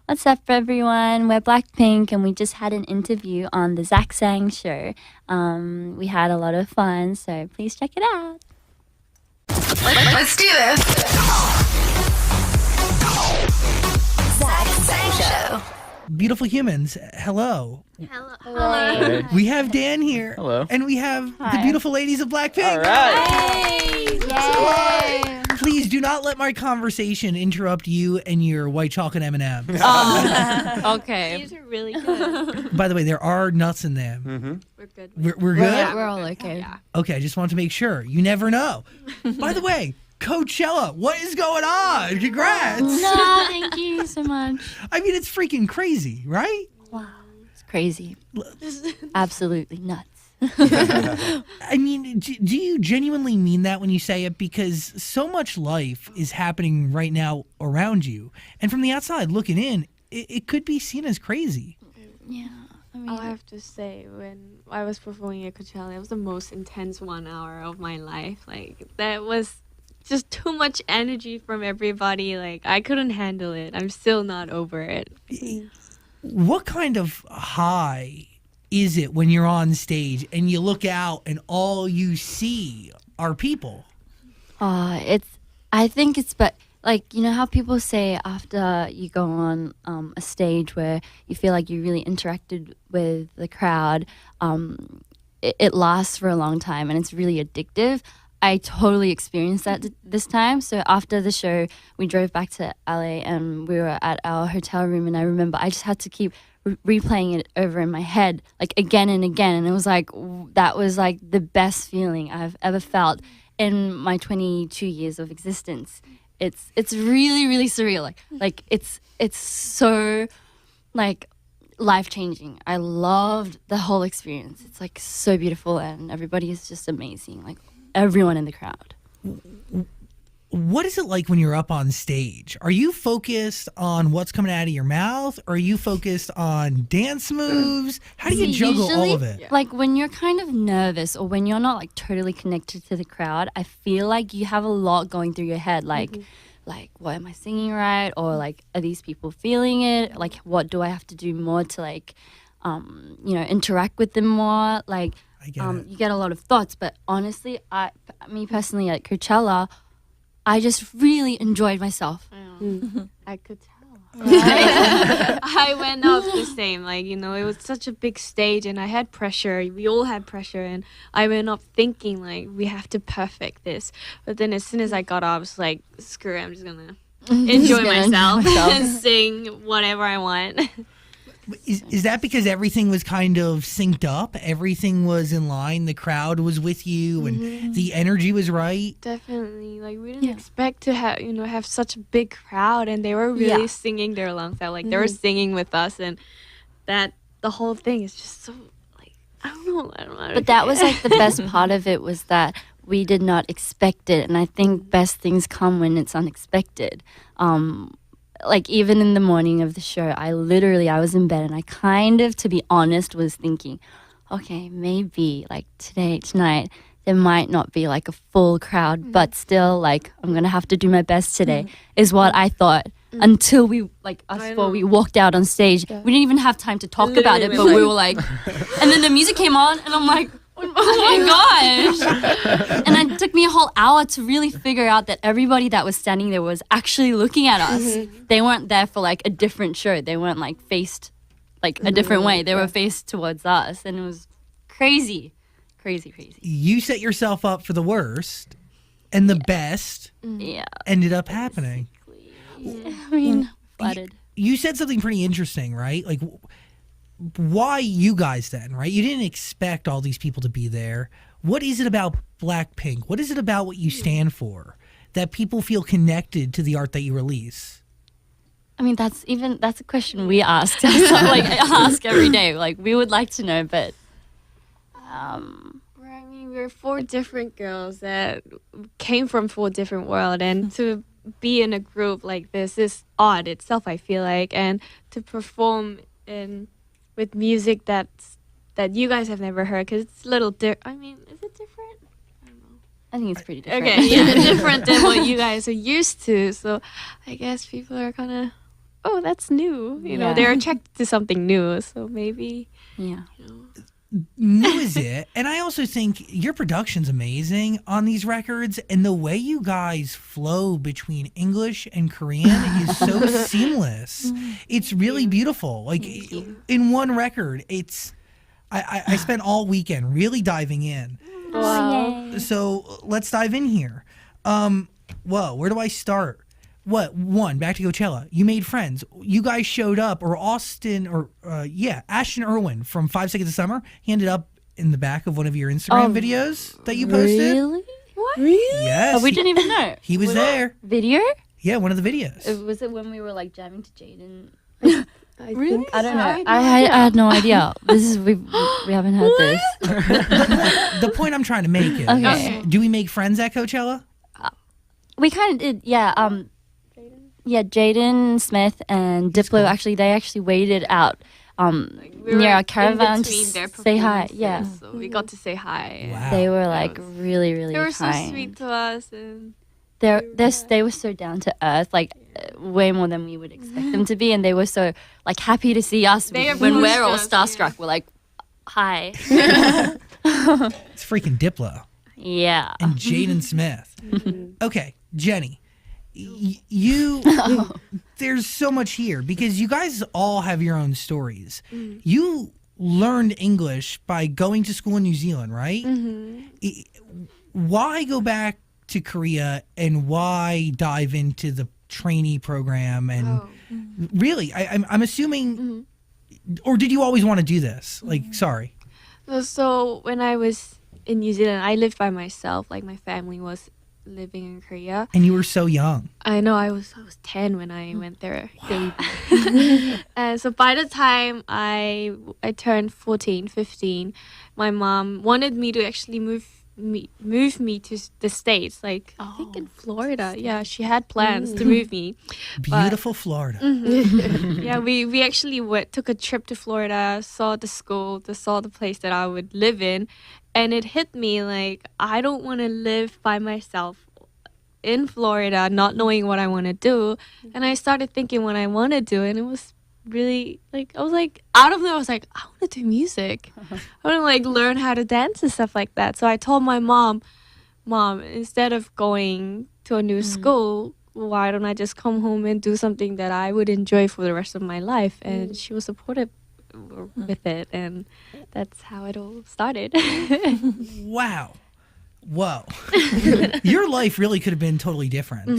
What's up, everyone? We're Blackpink, and we just had an interview on the Zach Sang show. We had a lot of fun, so please check it out. Let's do this. Zach Sang Show. Beautiful humans, hello. Hello. Hey. We have Dan here. Hello. And we have the Hi. beautiful ladies of Blackpink. All right. Yay! Please do not let my conversation interrupt you and your white chocolate M&Ms. Okay. These are really good. By the way, there are nuts in them. Mm-hmm. We're good. We're good? Yeah, we're all okay. Yeah. Okay, I just want to make sure. You never know. By the way, Coachella, what is going on? Congrats. No, thank you so much. I mean, it's freaking crazy, right? Wow, it's crazy. Absolutely nuts. I mean, do you genuinely mean that when you say it? Because so much life is happening right now around you. And from the outside looking in, it could be seen as crazy. Yeah. I mean, I'll have to say, when I was performing at Coachella, it was the most intense 1 hour of my life. Like, that was just too much energy from everybody. Like, I couldn't handle it. I'm still not over it. What kind of high is it when you're on stage and you look out and all you see are people? I think it's, but like, you know how people say after you go on a stage where you feel like you really interacted with the crowd, it lasts for a long time and it's really addictive. I totally experienced that this time. So after the show, we drove back to LA and we were at our hotel room, and I remember I just had to keep replaying it over in my head, like again and again. And it was like, that was like the best feeling I've ever felt in my 22 years of existence. It's really, really surreal. Like it's so like life-changing. I loved the whole experience. It's like so beautiful, and everybody is just amazing. Like everyone in the crowd. What is it like when you're up on stage? Are you focused on what's coming out of your mouth? Or are you focused on dance moves? How do you juggle all of it? Like when you're kind of nervous or when you're not like totally connected to the crowd, I feel like you have a lot going through your head. Like, what am I singing right? Or like, are these people feeling it? Like, what do I have to do more to like, interact with them more? Like, I get it. you get a lot of thoughts. But honestly, me personally at Coachella, I just really enjoyed myself. I could tell. I went up the same. Like, it was such a big stage and I had pressure. We all had pressure. And I went up thinking, like, we have to perfect this. But then as soon as I got up, I was like, screw it, I'm just going to enjoy myself and sing whatever I want. Is that because everything was kind of synced up? Everything was in line. The crowd was with you, and the energy was right. Definitely. Like, we didn't expect to have such a big crowd, and they were really singing their lungs out. Like, they were singing with us, and the whole thing is just so, like, I don't know how to But that was explain like the best part of it, was that we did not expect it. And I think best things come when it's unexpected. Like even in the morning of the show, I was in bed and I kind of, to be honest, was thinking, okay, maybe like tonight, there might not be like a full crowd, but still like I'm going to have to do my best today is what I thought until we walked out on stage. We didn't even have time to talk about it, but we were like, and then the music came on and I'm like, oh my gosh. And it took me a whole hour to really figure out that everybody that was standing there was actually looking at us. They weren't there for like a different show. They weren't like faced like a different way. They were faced towards us, and it was crazy. Crazy. You set yourself up for the worst, and the best Yeah. ended up happening. I mean, flattered. You said something pretty interesting, right? Like, why you guys then, right? You didn't expect all these people to be there. What is it about Blackpink? What is it about what you stand for that people feel connected to the art that you release? I mean, that's a question we ask. Like, I ask every day. Like, we would like to know, but we're 4 different girls that came from 4 different worlds, and to be in a group like this is odd itself, I feel like, and to perform with music that you guys have never heard, because it's a little different. I mean, is it different? I don't know. I think it's pretty different. Okay, yeah, different than what you guys are used to. So I guess people are kind of oh, that's new. You know, Yeah. they're attracted to something new. So maybe, Yeah. New is it. And I also think your production's amazing on these records, and the way you guys flow between English and Korean is so seamless. It's really beautiful. Like in one record, it's I spent all weekend really diving in. Wow. So let's dive in here. Whoa, where do I start? Back to Coachella. You made friends. You guys showed up, or Ashton Irwin from 5 Seconds of Summer. He ended up in the back of one of your Instagram videos that you posted. Really? what? Yes. Oh, we didn't even know. He was there. Video? Yeah, one of the videos. Was it when we were like jamming to Jaden? Really? I don't know. I I had no idea. We haven't heard this. The point I'm trying to make is, Okay. do we make friends at Coachella? We kind of did, yeah. Yeah, Jaden Smith and Diplo they actually waited out We near were our caravan in to between their say hi. performances, Yeah, So we got to say hi. Wow. they were like was- really, really They were so kind. sweet to us, and They were so down to earth, like way more than we would expect them to be, and they were so like happy to see us They when we're all approached us, starstruck. We're like, hi. It's freaking Diplo Yeah. and Jaden Smith. Okay, Jenny, you. There's so much here because you guys all have your own stories. You learned English by going to school in New Zealand, right? Why go back to Korea and why dive into the trainee program? And really, I'm assuming, or did you always want to do this? Like, sorry. so when I was in New Zealand, I lived by myself. Like my family was living in Korea. And you were so young. I know I was 10 when I went there. And so by the time I turned 14, 15, my mom wanted me to actually move me to the States, like I think in Florida. Yeah, she had plans to move me. Beautiful Florida. Yeah, we actually took a trip to Florida, saw the school, saw the place that I would live in, and it hit me like I don't want to live by myself in Florida, not knowing what I want to do. And I started thinking what I want to do, and it was really like I was like out of there. I was like, I want to do music. I want to like learn how to dance and stuff like that. So I told my mom, instead of going to a new school, why don't I just come home and do something that I would enjoy for the rest of my life? And she was supportive with it, and that's how it all started. Wow. Whoa. Your life really could have been totally different.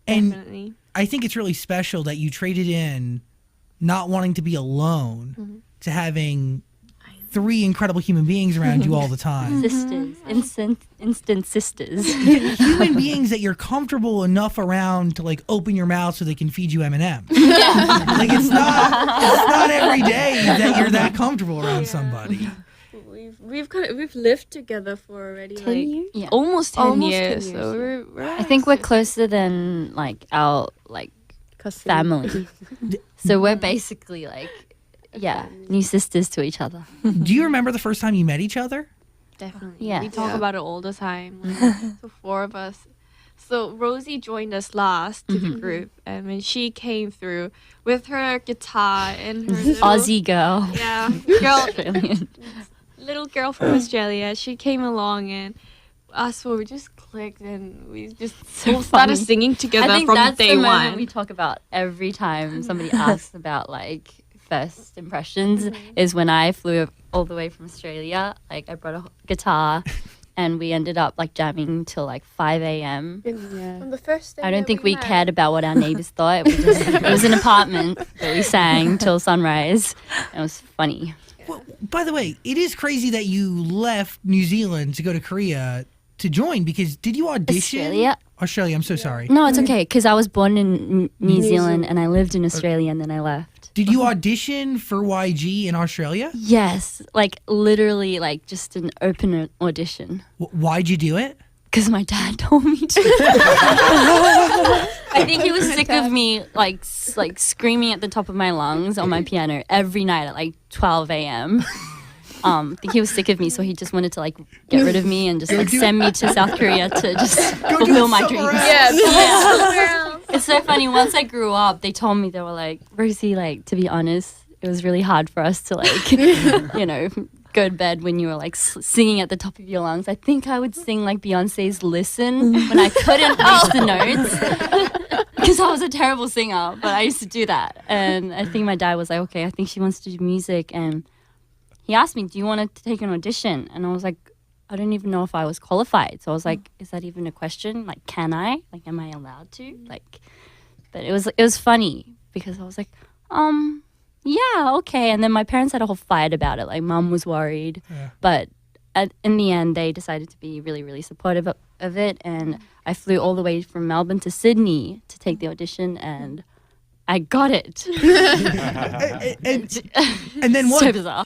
And Definitely. I think it's really special that you traded in not wanting to be alone to having 3 incredible human beings around you all the time. Sisters, instant sisters. Human beings that you're comfortable enough around to like open your mouth so they can feed you M&Ms. Like it's not every day that you're that comfortable around somebody. We've lived together for already 10 years? Yeah. almost 10 Almost 10 years. years, So yeah. we're I think we're closer than like our like family. So we're basically like new sisters to each other. Do you remember the first time you met each other? definitely. Yeah. We talk Yeah. about it all the time. Like, the 4 of us. So Rosie joined us last to the group, and when she came through with her guitar and her little, Aussie girl. girl, little girl from Australia, she came along and us 4 we just clicked and we just all started funny. singing together I think from that's day the moment one. we talk about every time somebody asks about like first impressions is when I flew all the way from Australia. Like I brought a guitar and we ended up like jamming till like 5 a.m. From the first day I don't that think we met. cared about what our neighbors thought. It was an apartment that we sang till sunrise. It was funny. Well, by the way, it is crazy that you left New Zealand to go to Korea to join because did you audition? Australia? I'm so sorry. No, it's okay because I was born in New Zealand and I lived in Australia and then I left. Did you audition for YG in Australia? Yes, like literally like just an open audition. Why'd you do it? Because my dad told me to. I think he was sick of me like screaming at the top of my lungs on my piano every night at like 12 a.m. I think he was sick of me, so he just wanted to like get rid of me and just like send me to South Korea to just fulfill my dreams. somewhere else. Yeah. It's so funny. Once I grew up, they told me, they were like, Rosie, like, to be honest, it was really hard for us to like, you know, go to bed when you were like singing at the top of your lungs. I think I would sing like Beyonce's Listen when I couldn't reach the notes because I was a terrible singer, but I used to do that. And I think my dad was like, okay, I think she wants to do music. And he asked me, do you want to take an audition? And I was like, I don't even know if I was qualified. So I was like, is that even a question? Like, can I? Like, am I allowed to? Like, but it was funny because I was like, yeah, okay. And then my parents had a whole fight about it. Like, mum was worried. Yeah. But in the end, they decided to be really, really supportive of it. And I flew all the way from Melbourne to Sydney to take the audition, and I got it. And then what? So bizarre.